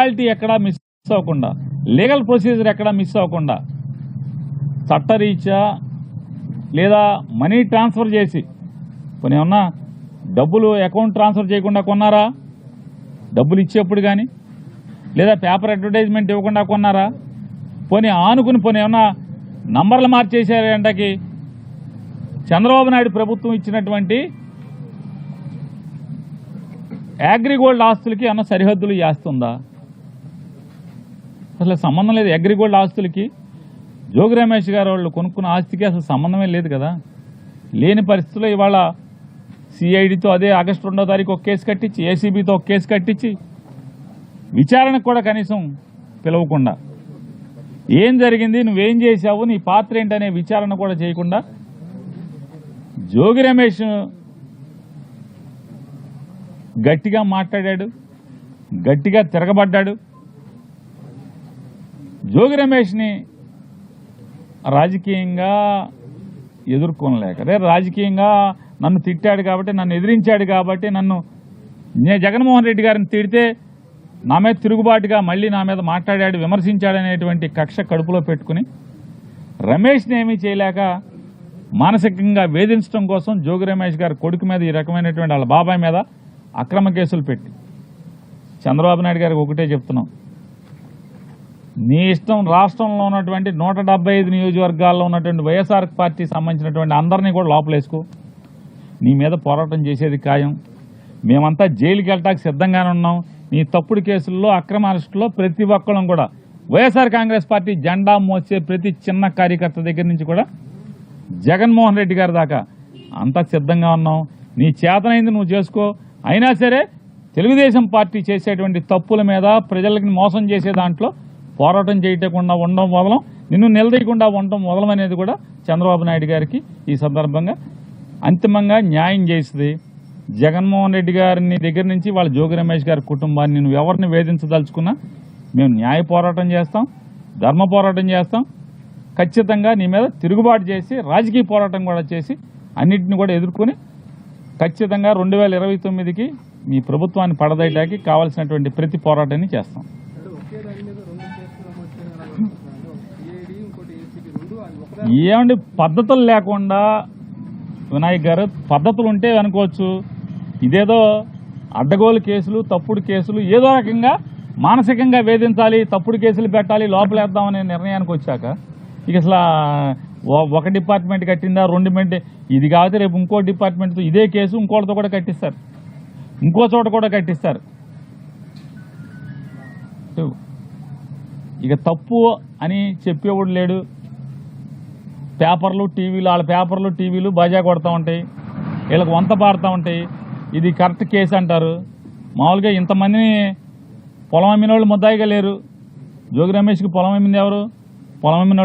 Quality ఎక్కడా miss అవ్వకుండా, legal procedure ఎక్కడా మిస్ అవ్వకుండా చట్టరీత్యా లేదా మనీ ట్రాన్స్ఫర్ చేసి కొన్ని ఏమన్నా డబ్బులు అకౌంట్ ట్రాన్స్ఫర్ చేయకుండా కొన్నారా? డబ్బులు ఇచ్చేప్పుడు కానీ లేదా పేపర్ అడ్వర్టైజ్మెంట్ ఇవ్వకుండా కొన్నారా? పోనీ ఆనుకుని పోనీ ఏమన్నా నంబర్లు మార్చేసారంటకి చంద్రబాబు నాయుడు ప్రభుత్వం ఇచ్చినటువంటి అగ్రిగోల్డ్ ఆస్తులకి అన్న సరిహద్దులు చేస్తుందా? అసలు సంబంధం లేదు. అగ్రిగోల్డ్ ఆస్తులకి జోగి రమేష్ గారు వాళ్ళు కొనుక్కున్న ఆస్తికి అసలు సంబంధమే లేదు కదా. లేని పరిస్థితుల్లో ఇవాళ సిఐడితో అదే ఆగస్టు 2వ తారీఖు ఒక కేసు కట్టించి, ఏసీబీతో ఒక కేసు కట్టించి విచారణకు కూడా కనీసం పిలవకుండా ఏం జరిగింది, నువ్వేం చేశావు, నీ పాత్ర ఏంటనే విచారణ కూడా చేయకుండా జోగి రమేష్ గట్టిగా మాట్లాడాడు, గట్టిగా తిరగబడ్డాడు. జోగి రమేష్ని రాజకీయంగా ఎదుర్కొనలేక, అదే రాజకీయంగా నన్ను తిట్టాడు కాబట్టి, నన్ను ఎదిరించాడు కాబట్టి, జగన్మోహన్ రెడ్డి గారిని తిడితే నా మీద తిరుగుబాటుగా మళ్ళీ నా మీద మాట్లాడాడు, విమర్శించాడనేటువంటి కక్ష కడుపులో పెట్టుకుని రమేష్ని ఏమీ చేయలేక మానసికంగా వేధించడం కోసం జోగి రమేష్ గారి కొడుకు మీద ఈ రకమైనటువంటి వాళ్ళ బాబాయ్ మీద అక్రమ కేసులు పెట్టి చంద్రబాబు నాయుడు గారికి ఒకటే చెప్తున్నాం, నీ ఇష్టం రాష్ట్రంలో ఉన్నటువంటి 175 నియోజకవర్గాల్లో ఉన్నటువంటి వైఎస్ఆర్ పార్టీ సంబంధించినటువంటి అందరినీ కూడా లోపలేసుకో, నీ మీద పోరాటం చేసేది ఖాయం. మేమంతా జైలుకి వెళ్ళటానికి సిద్ధంగానే ఉన్నాం. నీ తప్పుడు కేసుల్లో అక్రమ అరెస్టులో ప్రతి ఒక్కళ్ళం కూడా వైఎస్ఆర్ కాంగ్రెస్ పార్టీ జెండా మోసే ప్రతి చిన్న కార్యకర్త దగ్గర నుంచి కూడా జగన్మోహన్ రెడ్డి గారి దాకా అంతా సిద్ధంగా ఉన్నాం. నీ చేతనైంది నువ్వు చేసుకో. అయినా సరే తెలుగుదేశం పార్టీ చేసేటువంటి తప్పుల మీద ప్రజలకి మోసం చేసే దాంట్లో పోరాటం చేయకుండా ఉండడం వదలం, నిన్ను నిలదీయకుండా ఉండడం వదలం అనేది కూడా చంద్రబాబు నాయుడు గారికి ఈ సందర్భంగా అంతిమంగా న్యాయం చేస్తుంది. జగన్మోహన్ రెడ్డి గారిని దగ్గర నుంచి వాళ్ళ జోగి రమేష్ గారి కుటుంబాన్ని నువ్వు ఎవరిని వేధించదలుచుకున్నా మేము న్యాయ పోరాటం చేస్తాం, ధర్మ పోరాటం చేస్తాం. ఖచ్చితంగా నీ మీద తిరుగుబాటు చేసి రాజకీయ పోరాటం కూడా చేసి అన్నింటిని కూడా ఎదుర్కొని ఖచ్చితంగా 2029కి మీ ప్రభుత్వాన్ని పడదయటానికి కావాల్సినటువంటి ప్రతి పోరాటాన్ని చేస్తాం. ఏమండి పద్ధతులు లేకుండా వినాయక్ గారు, పద్ధతులు ఉంటే అనుకోవచ్చు, ఇదేదో అడ్డగోలు కేసులు, తప్పుడు కేసులు, ఏదో రకంగా మానసికంగా వేధించాలి, తప్పుడు కేసులు పెట్టాలి, లోపలేద్దామనే నిర్ణయానికి వచ్చాక ఇక అసలు ఒక డిపార్ట్మెంట్ కట్టిందా, 2 ఇది కాకపోతే రేపు ఇంకో డిపార్ట్మెంట్తో ఇదే కేసు ఇంకోటితో కూడా కట్టిస్తారు, ఇంకో చోట కూడా కట్టిస్తారు. ఇక తప్పు అని చెప్పేవాడు లేడు. పేపర్లు టీవీలు, వాళ్ళ పేపర్లు టీవీలు బాజా కొడతా ఉంటాయి, వీళ్ళకి వంత పాడుతూ ఉంటాయి. ఇది కరెక్ట్ కేసు అంటారు. మామూలుగా ఇంతమందిని పొలం అమ్మిన వాళ్ళు ముద్దాయిగా లేరు. జోగి రమేష్కి పొలం అమ్మింది ఎవరు? పొలం అమ్మిన